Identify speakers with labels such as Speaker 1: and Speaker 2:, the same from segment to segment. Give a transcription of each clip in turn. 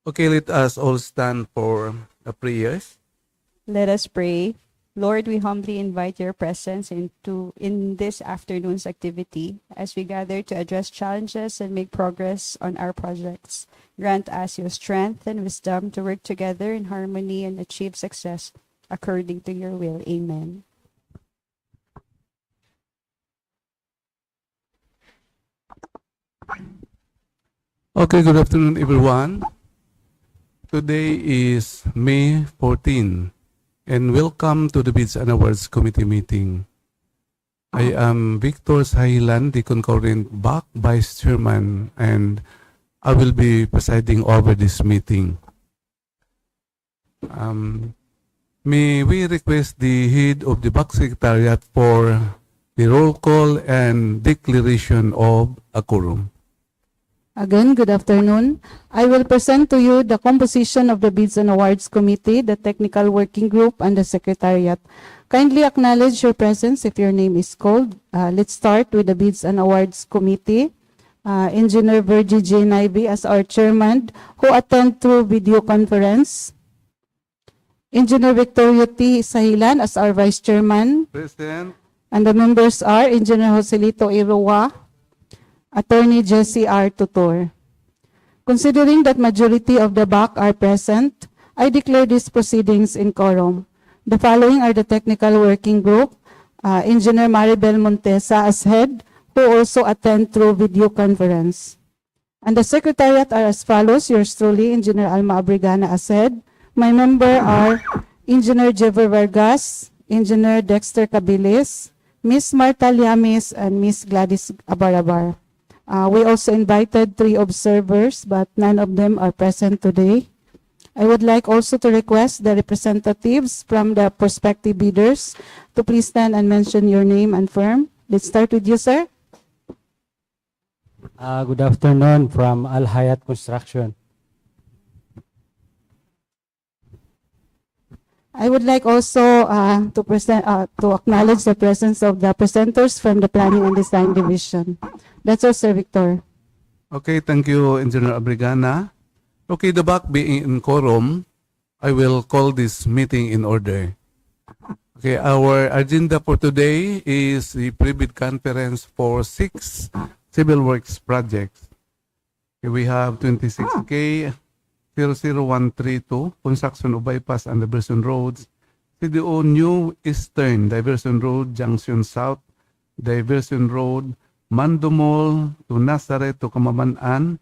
Speaker 1: Okay, let us all stand for a prayers.
Speaker 2: Let us pray. Lord, we humbly invite your presence in this afternoon's activity as we gather to address challenges and make progress on our projects. Grant us your strength and wisdom to work together in harmony and achieve success according to your will. Amen.
Speaker 1: Okay, good afternoon, everyone. Today is May 14, and welcome to the Bids and Awards Committee meeting. I am Victor Sahilan, the concurrent BAC Vice Chairman, and I will be presiding over this meeting. May we request the head of the BAC Secretariat for the roll call and declaration of a quorum.
Speaker 3: Again, good afternoon. I will present to you the composition of the Bids and Awards Committee, the Technical Working Group, and the Secretariat. Kindly acknowledge your presence if your name is called. Let's start with the Bids and Awards Committee. Engineer Virgie J. Naibi as our chairman, who attend through video conference. Engineer Victorio T. Sahilan as our vice chairman.
Speaker 1: Present.
Speaker 3: And the members are Engineer Joselito Iroa, Attorney Jesse R. Tutor. Considering that majority of the BAC are present, I declare these proceedings in quorum. The following are the Technical Working Group, Engineer Maribel Montesa as head, who also attend through video conference. And the Secretariat are as follows: yours truly, Engineer Alma Abrigana as head. My member are Engineer Jever Vargas, Engineer Dexter Cabilis, Miss Marta Liamis, and Miss Gladys Abarabar. We also invited 3 observers, but none of them are present today. I would like also to request the representatives from the prospective bidders to please stand and mention your name and firm. Let's start with you, sir.
Speaker 4: Good afternoon from Al Hayat Construction.
Speaker 3: I would like also to acknowledge the presence of the presenters from the Planning and Design Division. That's all, Sir Victor.
Speaker 1: Okay, thank you, Engineer Abrigana. Okay, the BAC being in quorum, I will call this meeting in order. Okay, our agenda for today is the pre-bid conference for 6 civil works projects. Okay, we have 26K 00132, construction of bypass and diversion roads, CDO-New Eastern, Diversion Road, Junction South, Diversion Road, Mandumol-Nazareth-Camamaman-an,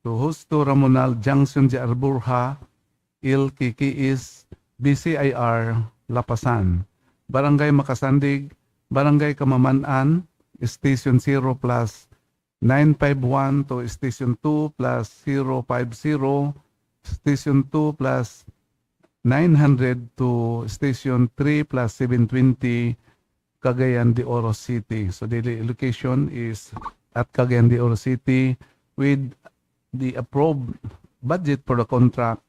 Speaker 1: Justo Ramonal Junction Jr. Borja-LKKS-BCIR, Lapasan, Barangay Macasandig, Barangay Camaman-an, Station 0 plus 951 to Station 2 plus 050, Station 2 plus 900 to Station 3 plus 720, Cagayan de Oro City. So the location is at Cagayan de Oro City with the approved budget for the contract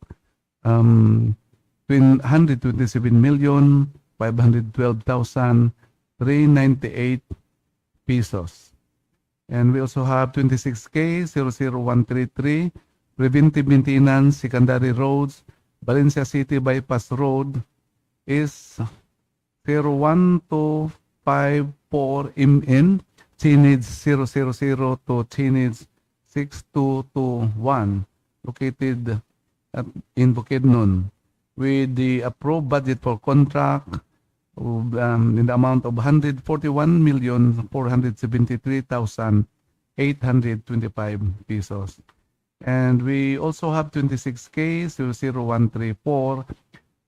Speaker 1: 127,512,398 pesos. And we also have 26K 00133 Preventive Maintenance Secondary Roads, Valencia City Bypass Road is 01254 MN, Chainage 000 to Chainage 6221, located in Bukidnon, with the approved budget for contract in the amount of 141,473,825 pesos. And we also have 26K 00134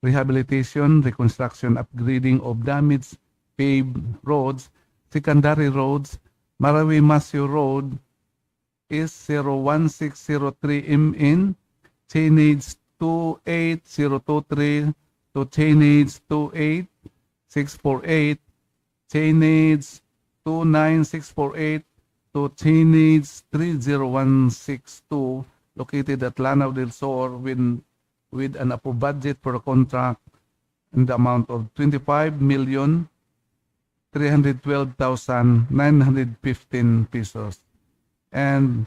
Speaker 1: Rehabilitation, Reconstruction, Upgrading of Damaged Paved Roads, Secondary Roads, Marawi-Masiu Road is 01603 MN, Chainage 28023 to Chainage 28648, Chainage 29648 to Chainage 30162, located at Lanao del Sur with an approved budget for a contract in the amount of 25,312,915 pesos. And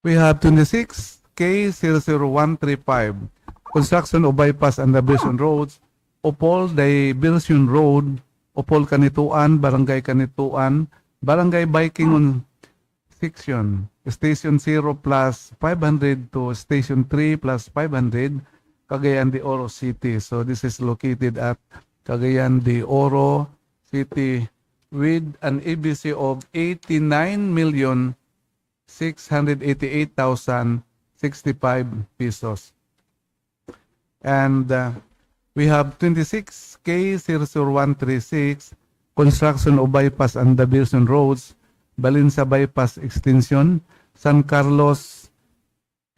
Speaker 1: We have 26K00135, construction of bypass and diversion roads, Opol-Diversion Road, Opol-Canito-an, Barangay Canito-an, Barangay Baikingon section, Station 0 plus 500 to Station 3 plus 500, Cagayan de Oro City. So this is located at Cagayan de Oro City with an ABC of 89,688,065 pesos. And we have 26K00136, construction of bypass and diversion roads, Valencia Bypass Extension, San Carlos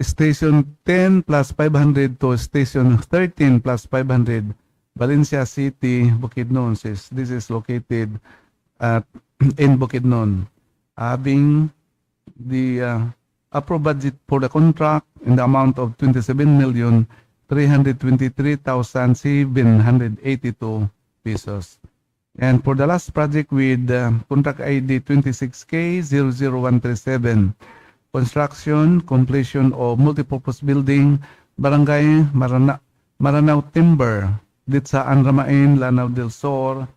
Speaker 1: Station 10 plus 500 to Station 13 plus 500, Valencia City, Bukidnon. This is located in Bukidnon. Having the approved budget for the contract in the amount of 27,323,782 pesos. And for the last project with contract ID 26K00137, construction, completion of multipurpose building, Barangay Maranao Timber, Ditsaan Ramain, Lanao del Sur,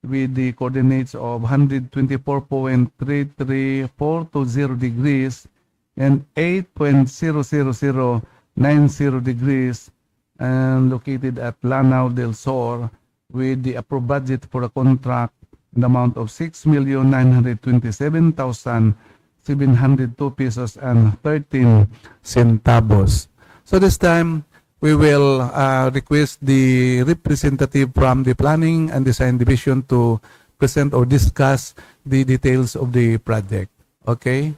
Speaker 1: with the coordinates of 124.33420 degrees and 8.00090 degrees, and located at Lanao del Sur, with the approved budget for the contract in the amount of 6,927,702 pesos and 13 centavos. So this time, we will request the representative from the Planning and Design Division to present or discuss the details of the project. Okay?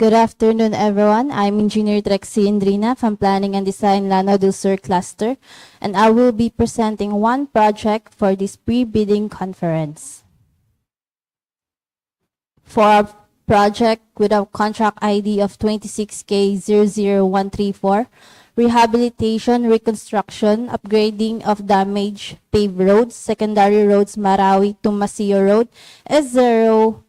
Speaker 5: Good afternoon, everyone. I'm Engineer Trexie Indrina from Planning and Design Lanao del Sur Cluster, and I will be presenting one project for this pre-bidding conference. For our project with a contract ID of 26K00134, Rehabilitation, Reconstruction, Upgrading of Damaged Paved Roads, Secondary Roads, Marawi-Masiu Road, S0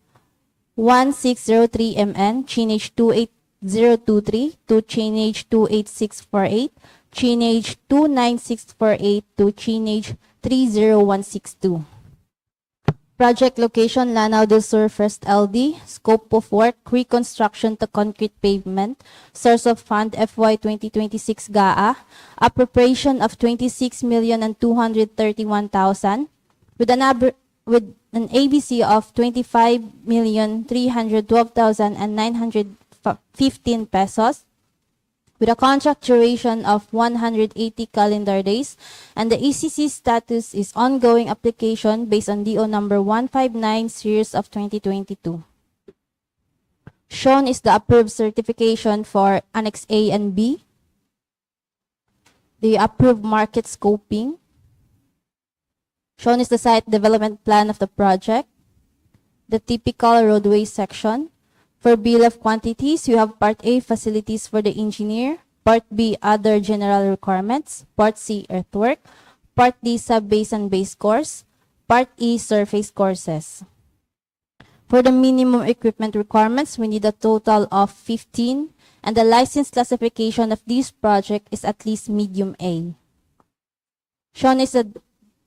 Speaker 5: 1603 MN, Chainage 28023 to Chainage 28648, Chainage 29648 to Chainage 30162. Project location, Lanao del Sur First LD. Scope of work, reconstruction to concrete pavement. Source of fund, FY 2026 GAA. Appropriation of 26,231,000 with an ABC of 25,312,915 pesos, with a contract duration of 180 calendar days, and the ECC status is ongoing application based on DO number 159 series of 2022. Shown is the approved certification for Annex A and B, the approved market scoping. Shown is the site development plan of the project, the typical roadway section. For bill of quantities, you have Part A, facilities for the engineer. Part B, other general requirements. Part C, earthwork. Part D, sub-base and base course. Part E, surface courses. For the minimum equipment requirements, we need a total of 15, and the license classification of this project is at least medium A. Shown is a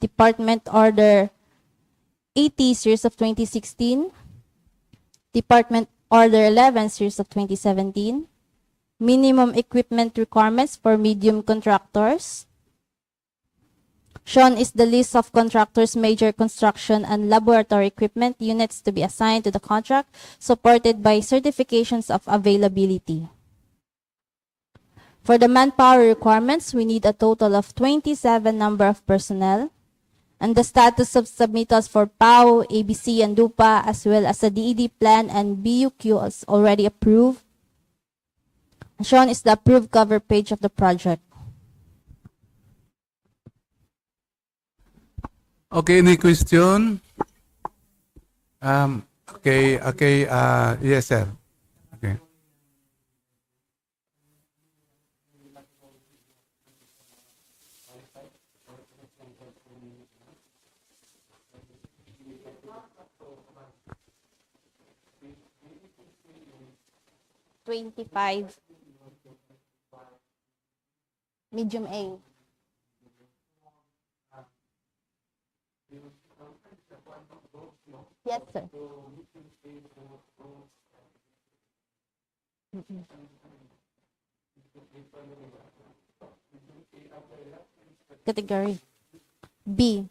Speaker 5: Department Order 80 series of 2016, Department Order 11 series of 2017, minimum equipment requirements for medium contractors. Shown is the list of contractors' major construction and laboratory equipment units to be assigned to the contract, supported by certifications of availability. For the manpower requirements, we need a total of 27 number of personnel. and the status of submittals for PAO, ABC, and DUPA, as well as the DED plan and BUQ is already approved. Shown is the approved cover page of the project.
Speaker 1: Okay, any question? Okay, yes, sir. Okay.
Speaker 5: $25. Medium A. Yes, sir. Category B.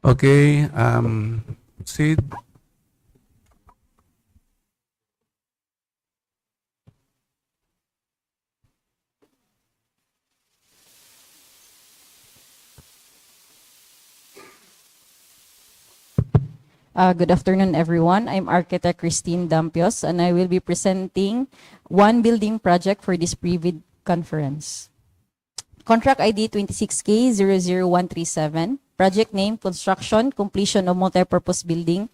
Speaker 1: Okay, Sid.
Speaker 6: Good afternoon, everyone. I'm Architect Christine Dampios, and I will be presenting one building project for this Preventive conference. Contract ID 26K00137. Project name, construction, completion of multipurpose building.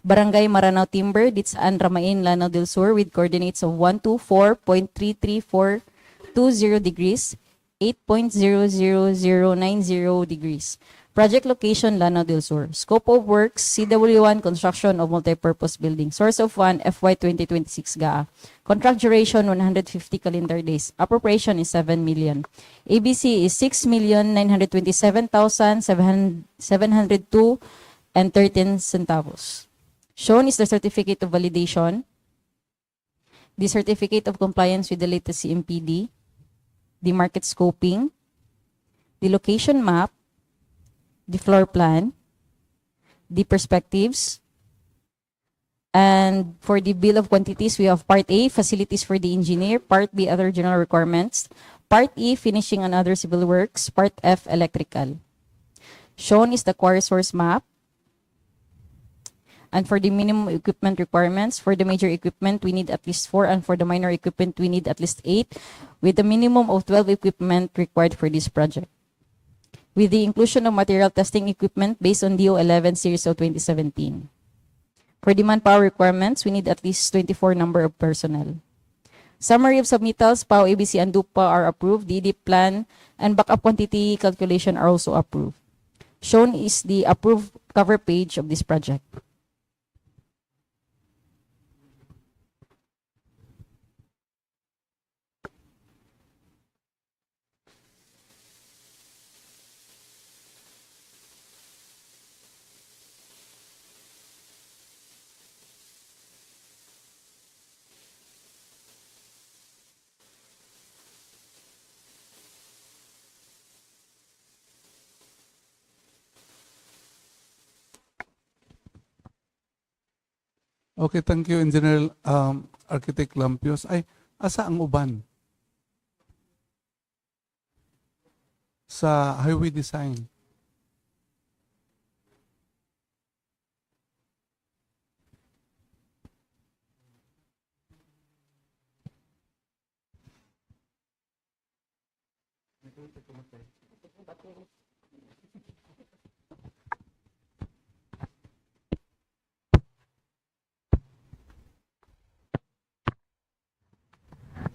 Speaker 6: Barangay Maranao Timber, Ditsaan Ramain, Lanao del Sur, with coordinates of 124.33420 degrees, 8.00090 degrees. Project location, Lanao del Sur. Scope of works, CW1, construction of multipurpose building. Source of fund, FY 2026 GAA. Contract duration, 150 calendar days. Appropriation is 7 million. ABC is 6,927,702 and 13 centavos. Shown is the certificate of validation, the certificate of compliance with the latest CMPD, the market scoping, the location map, the floor plan, the perspectives, and for the bill of quantities, we have Part A, facilities for the engineer, Part B, other general requirements, Part E, finishing and other civil works, Part F, electrical. Shown is the core resource map. And for the minimum equipment requirements, for the major equipment, we need at least 4, and for the minor equipment, we need at least 8, with a minimum of 12 equipment required for this project, with the inclusion of material testing equipment based on DO11 series of 2017. For the manpower requirements, we need at least 24 number of personnel. Summary of submittals, PAO, ABC, and DUPA are approved. DD plan and backup quantity calculation are also approved. Shown is the approved cover page of this project.
Speaker 1: Okay, thank you, Engineer Architect Lampios. Ay, asa ang uban sa highway design?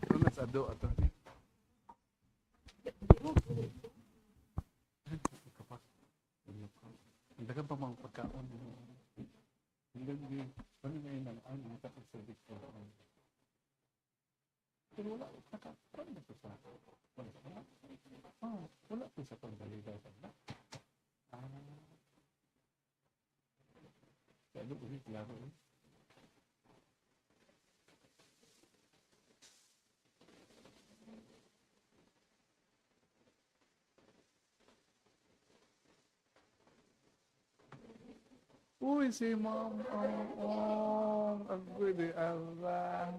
Speaker 1: Ano na sa do ato? Ang dagan pa mga pagkaon. Hindi, ano na yun ang tapos sa dito. Pero wala, nakakakuha na sa wala po sa pagdaligaw na. Sa ano ulit, laro ulit. Uy, si Ma'am ang pwede, Allah.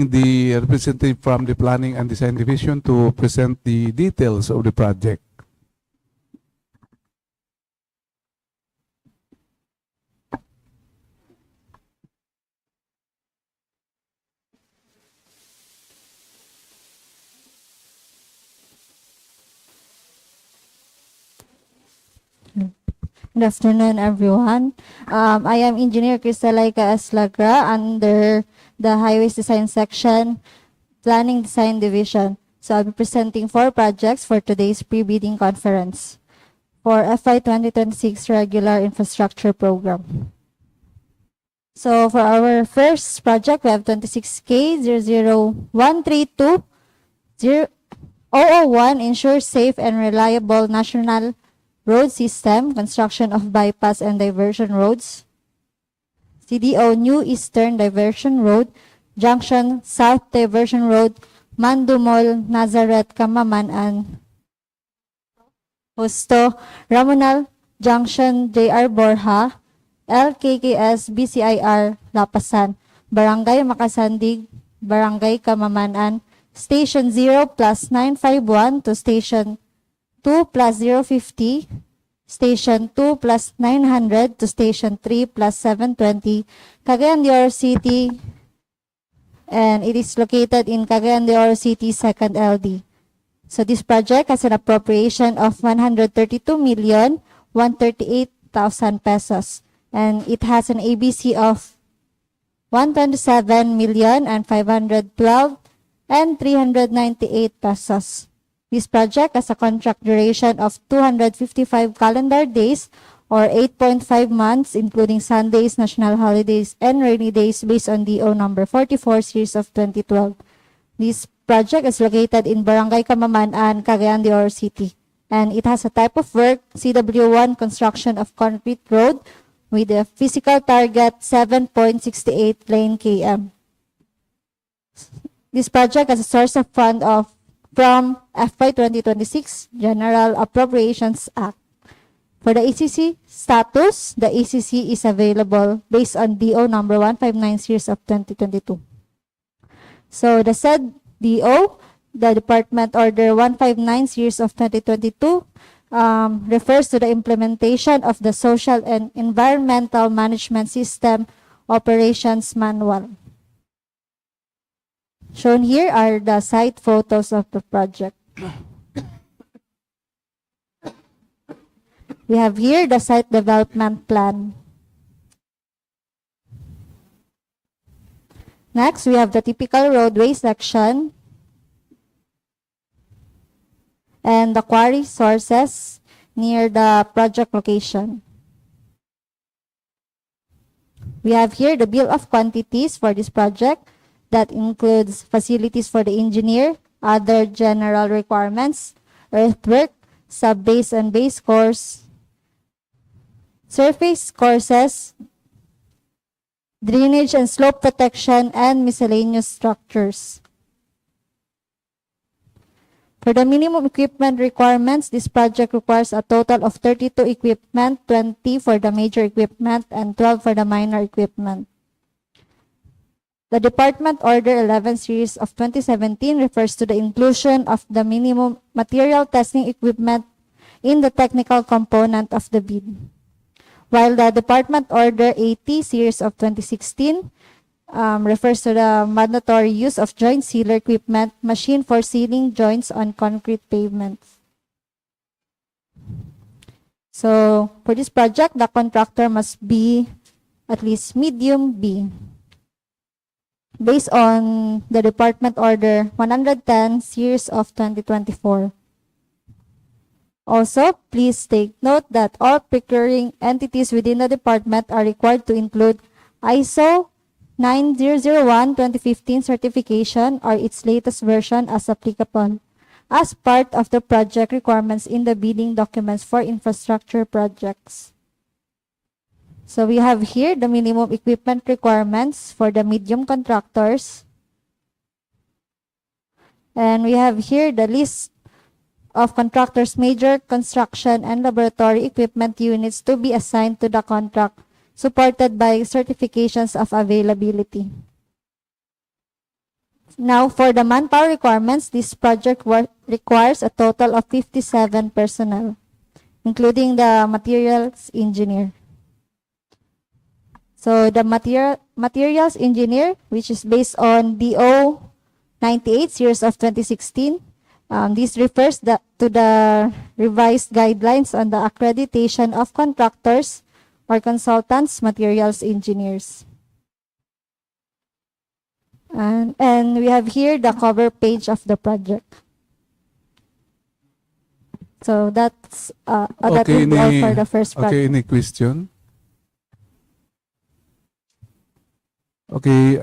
Speaker 1: inviting the representative from the Planning and Design Division to present the details of the project.
Speaker 5: Good afternoon, everyone. I am Engineer Crystal-LKKS-BCIR under the Highways Design Section, Planning Design Division. So I'll be presenting 4 projects for today's pre-bidding conference for FY 2026 Regular Infrastructure Program. So for our first project, we have 26K 00132 001 ensure safe and reliable national road system, construction of bypass and diversion roads. CDO-New Eastern Diversion Road, Junction South Diversion Road, Mandumol-Nazareth-Camamaman-an-Justo, Ramonal Junction JR Borja-LKKS-BCIR, Lapasan, Barangay Macasandig-Barangay, Camaman-an, Station 0 plus 951 to Station 2 plus 050, Station 2 plus 900 to Station 3 plus 720, Cagayan City, and it is located in Cagayan City 2nd LD. So this project has an appropriation of 132,138,000 pesos, and it has an ABC of 127,512,398 pesos. This project has a contract duration of 255 calendar days or 8.5 months, including Sundays, national holidays, and rainy days based on DO number 44 series of 2012. This project is located in Barangay Camaman-an, Cagayan City, and it has a type of work, CW1 construction of concrete road with a physical target 7.68 lane km. This project has a source of fund from FY 2026 General Appropriations Act. For the ACC status, the ACC is available based on DO number 159 series of 2022. So the said DO, the Department Order 159 series of 2022, refers to the implementation of the Social and Environmental Management System Operations Manual. Shown here are the site photos of the project. We have here the site development plan. Next, we have the typical roadway section and the quarry sources near the project location. We have here the bill of quantities for this project that includes facilities for the engineer, other general requirements, earthwork, sub-base and base course, surface courses, drainage and slope protection, and miscellaneous structures. For the minimum equipment requirements, this project requires a total of 32 equipment, 20 for the major equipment, and 12 for the minor equipment. The Department Order 11 series of 2017 refers to the inclusion of the minimum material testing equipment in the technical component of the bid, while the Department Order 80 series of 2016 refers to the mandatory use of joint sealer equipment, machine for sealing joints on concrete pavements. So for this project, the contractor must be at least medium B, based on the Department Order 110 series of 2024. Also, please take note that all procuring entities within the department are required to include ISO 9001-2015 certification or its latest version as applicable, as part of the project requirements in the bidding documents for infrastructure projects. So we have here the minimum equipment requirements for the medium contractors. And we have here the list of contractors' major construction and laboratory equipment units to be assigned to the contract, supported by certifications of availability. Now, for the manpower requirements, this project requires a total of 57 personnel, including the materials engineer. So the materials engineer, which is based on DO 98 series of 2016, this refers to the revised guidelines on the accreditation of contractors or consultants, materials engineers. And we have here the cover page of the project. So that will be all for the first project.
Speaker 1: Okay, any question? Okay,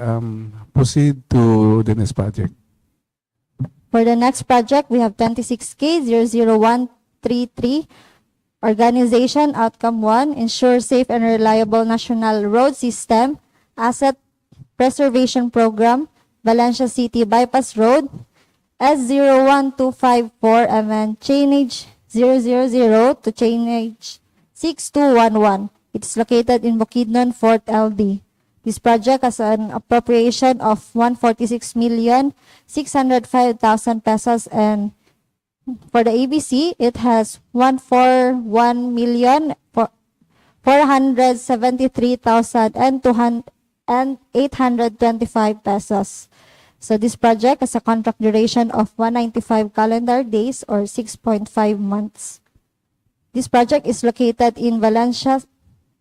Speaker 1: proceed to the next project.
Speaker 5: For the next project, we have 26K00133, Organization Outcome 1, Ensure Safe and Reliable National Road System, Asset Preservation Program, Valencia City Bypass Road, S01254, and then Chainage 000 to Chainage 6211. It's located in Bukidnon, 4th LD. This project has an appropriation of 146,605,000 pesos, and for the ABC, it has 141,473,825 pesos. So this project has a contract duration of 195 calendar days or 6.5 months. This project is located in Valencia,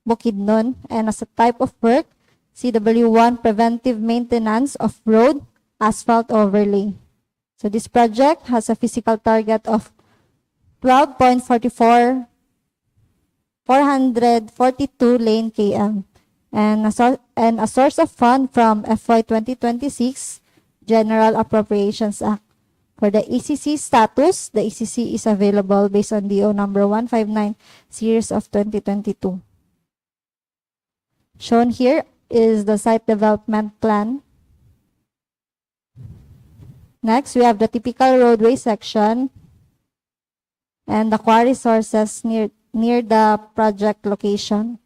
Speaker 5: Bukidnon, and as a type of work, CW1 Preventive Maintenance of Road Asphalt Overlay. So this project has a physical target of 12.442 lane km and a source of fund from FY 2026 General Appropriations Act. For the ECC status, the ECC is available based on DO number 159 series of 2022. Shown here is the site development plan. Next, we have the typical roadway section and the quarry sources near the project location.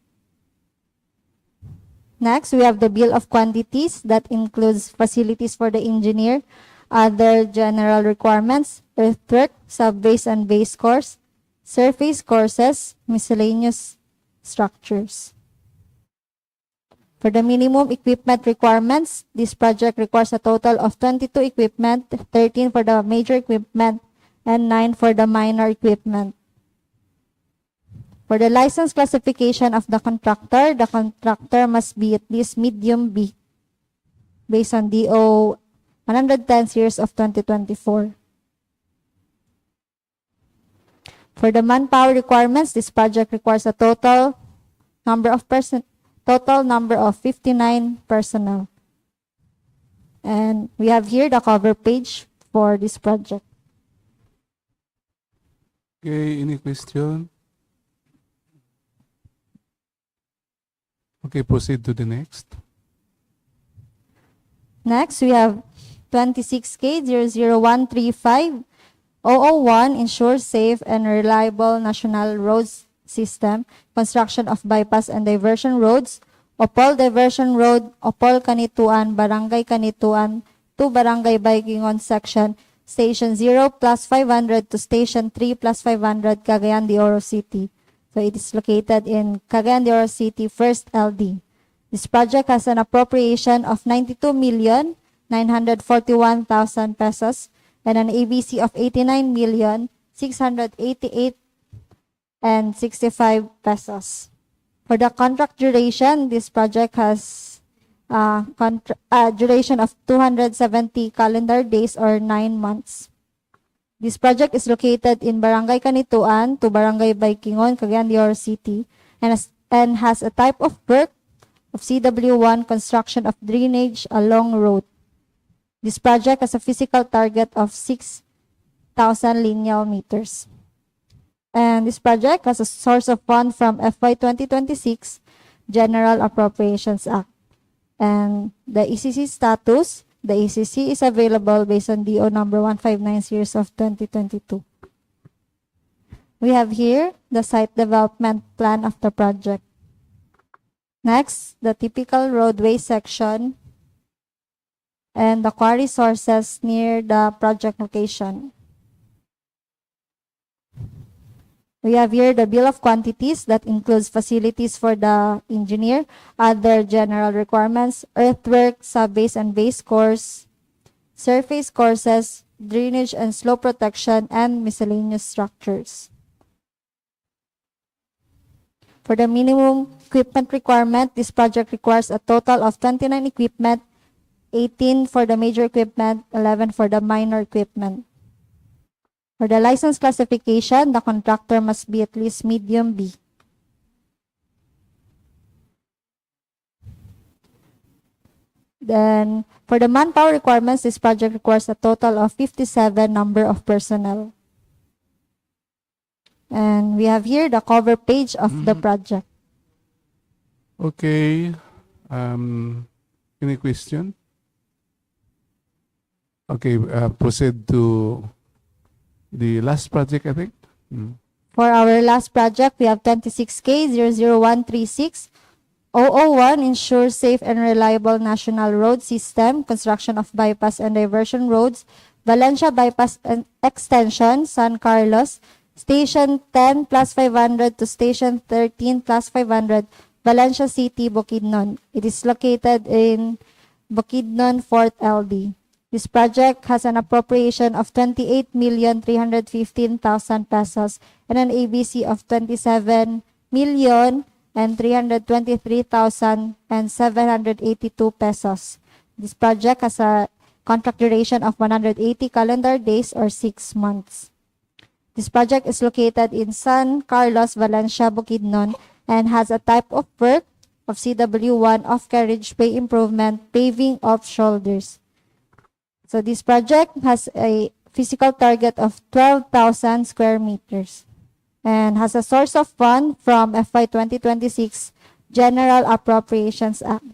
Speaker 5: Next, we have the bill of quantities that includes facilities for the engineer, other general requirements, earthwork, sub-base and base course, surface courses, miscellaneous structures. For the minimum equipment requirements, this project requires a total of 22 equipment, 13 for the major equipment, and 9 for the minor equipment. For the license classification of the contractor must be at least medium B, based on DO 110 series of 2024. For the manpower requirements, this project requires a total number of 59 personnel. And we have here the cover page for this project.
Speaker 1: Okay, any question? Okay, proceed to the next.
Speaker 5: Next, we have 26K00135 001, Ensure Safe and Reliable National Roads System, Construction of Bypass and Diversion Roads, Opol Diversion Road, Opol-Canito-an, Barangay Canito-an to Barangay Baikingon Section, Station 0 plus 500 to Station 3 plus 500, Cagayan de Oro City. So it is located in Cagayan de Oro City, 1st LD. This project has an appropriation of 92,941,000 pesos and an ABC of 89,688,65 pesos. For the contract duration, this project has a duration of 270 calendar days or 9 months. This project is located in Barangay Canito-an to Barangay Baikingon, Cagayan de Oro City, and has a type of work of CW1 construction of drainage along road. This project has a physical target of 6,000 lineal meters. And this project has a source of fund from FY 2026 General Appropriations Act. And the ECC status, the ECC is available based on DO number 159 series of 2022. We have here the site development plan of the project. Next, the typical roadway section. and the quarry sources near the project location. We have here the bill of quantities that includes facilities for the engineer, other general requirements, earthwork, sub-base and base course, surface courses, drainage and slope protection, and miscellaneous structures. For the minimum equipment requirement, this project requires a total of 29 equipment, 18 for the major equipment, 11 for the minor equipment. For the license classification, the contractor must be at least medium B. Then, for the manpower requirements, this project requires a total of 57 number of personnel. And we have here the cover page of the project.
Speaker 1: Okay. Any question? Okay, proceed to the last project, I think.
Speaker 5: For our last project, we have 26K00136 001 ensure safe and reliable national road system, construction of bypass and diversion roads, Valencia bypass and extension, San Carlos, Station 10 plus 500 to Station 13 plus 500, Valencia City, Bukidnon. It is located in Bukidnon, Fort LD. This project has an appropriation of 28,315,000 pesos and an ABC of 27,323,782 pesos. This project has a contract duration of 180 calendar days or 6 months. This project is located in San Carlos, Valencia, Bukidnon, and has a type of work of CW1 of carriage bay improvement, paving of shoulders. So this project has a physical target of 12,000 square meters and has a source of fund from FY 2026 General Appropriations Act.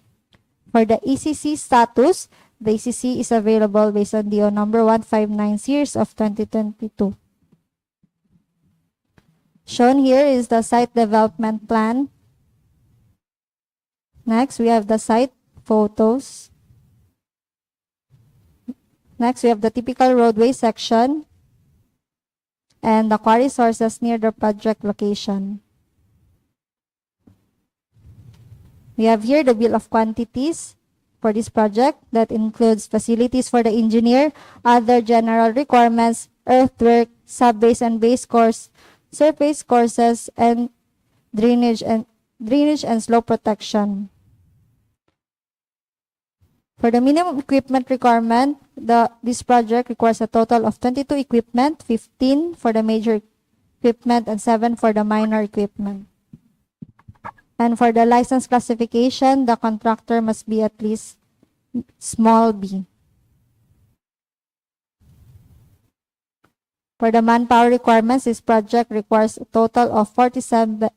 Speaker 5: For the ECC status, the ECC is available based on DO number 159 series of 2022. Shown here is the site development plan. Next, we have the site photos. Next, we have the typical roadway section and the quarry sources near the project location. We have here the bill of quantities for this project that includes facilities for the engineer, other general requirements, earthwork, sub-base and base course, surface courses, and drainage and slope protection. For the minimum equipment requirement, this project requires a total of 22 equipment, 15 for the major equipment, and 7 for the minor equipment. And for the license classification, the contractor must be at least small b. For the manpower requirements, this project requires a total of 47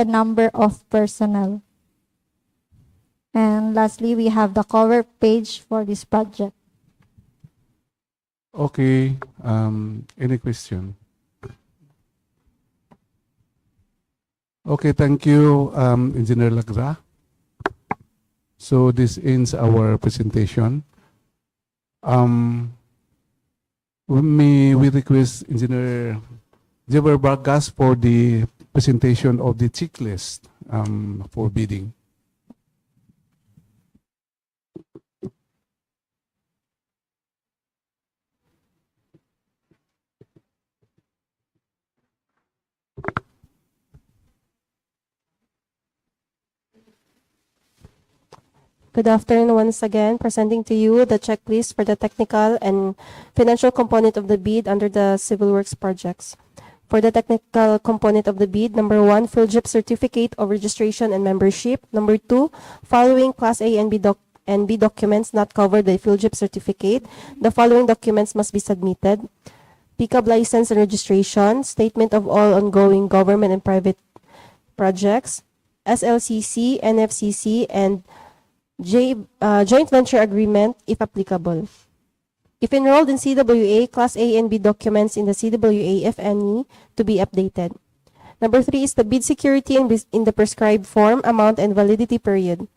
Speaker 5: number of personnel. And lastly, we have the cover page for this project.
Speaker 1: Okay. Any question? Okay, thank you, Engineer Lagra. So this ends our presentation. May we request Engineer Jever Vargas for the presentation of the checklist for bidding.
Speaker 7: Good afternoon once again, presenting to you the checklist for the technical and financial component of the bid under the Civil Works projects. For the technical component of the bid, number 1, PhilJIP certificate of registration and membership. Number 2, following Class A and B documents not covered by PhilJIP certificate. The following documents must be submitted: PCAB license and registration, statement of all ongoing government and private projects, SLCC, NFCC, and joint venture agreement if applicable. If enrolled in CWA, Class A and B documents in the CWA, if any, to be updated. Number 3 is the bid security in the prescribed form, amount, and validity period.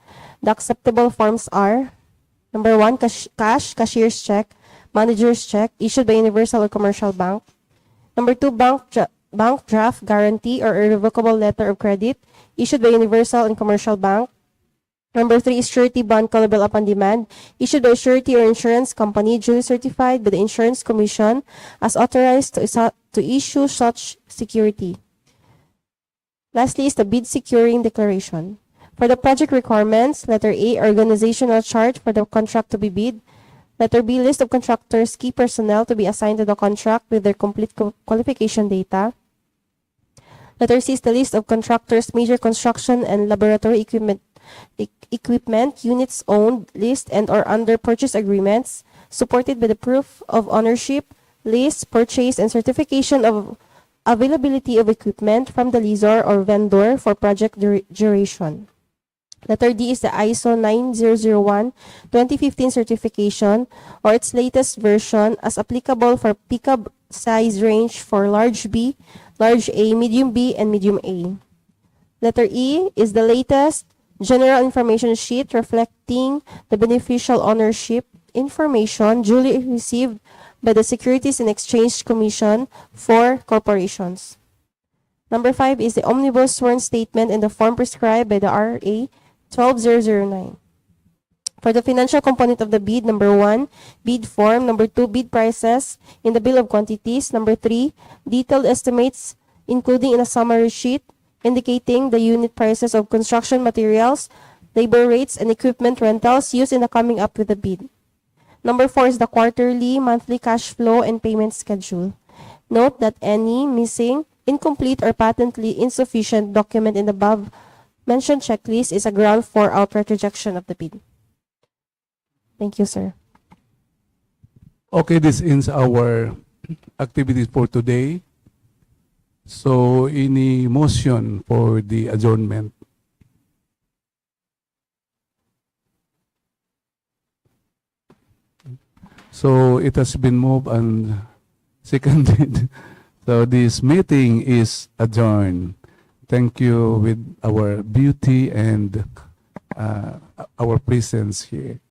Speaker 7: The acceptable forms are Number 1, cash, cashier's check, manager's check issued by universal or commercial bank. Number 2, bank draft guarantee or irrevocable letter of credit issued by universal and commercial bank. Number 3 is surety bond callable upon demand issued by a surety or insurance company duly certified by the Insurance Commission as authorized to issue such security. Lastly is the bid securing declaration. For the project requirements, letter A, organizational chart for the contract to be bid. Letter B, list of contractors' key personnel to be assigned to the contract with their complete qualification data. Letter C is the list of contractors' major construction and laboratory equipment units owned, leased, and or under purchase agreements, supported by the proof of ownership, lease, purchase, and certification of availability of equipment from the lessor or vendor for project duration. Letter D is the ISO 9001-2015 certification or its latest version as applicable for pickup size range for large B, large A, medium B, and medium A. Letter E is the latest general information sheet reflecting the beneficial ownership information duly received by the Securities and Exchange Commission for corporations. Number 5 is the omnibus sworn statement in the form prescribed by the RA 12009. For the financial component of the bid, number 1, bid form. Number 2, bid prices in the bill of quantities. Number 3, detailed estimates including in a summary sheet indicating the unit prices of construction materials, labor rates, and equipment rentals used in the coming up with the bid. Number 4 is the quarterly, monthly cash flow and payment schedule. Note that any missing, incomplete, or patently insufficient document in the above mentioned checklist is a ground for outright rejection of the bid. Thank you, sir.
Speaker 1: Okay, this ends our activities for today. So, any motion for the adjournment? So, it has been moved and seconded. So, this meeting is adjourned. Thank you with our beauty and our presence here.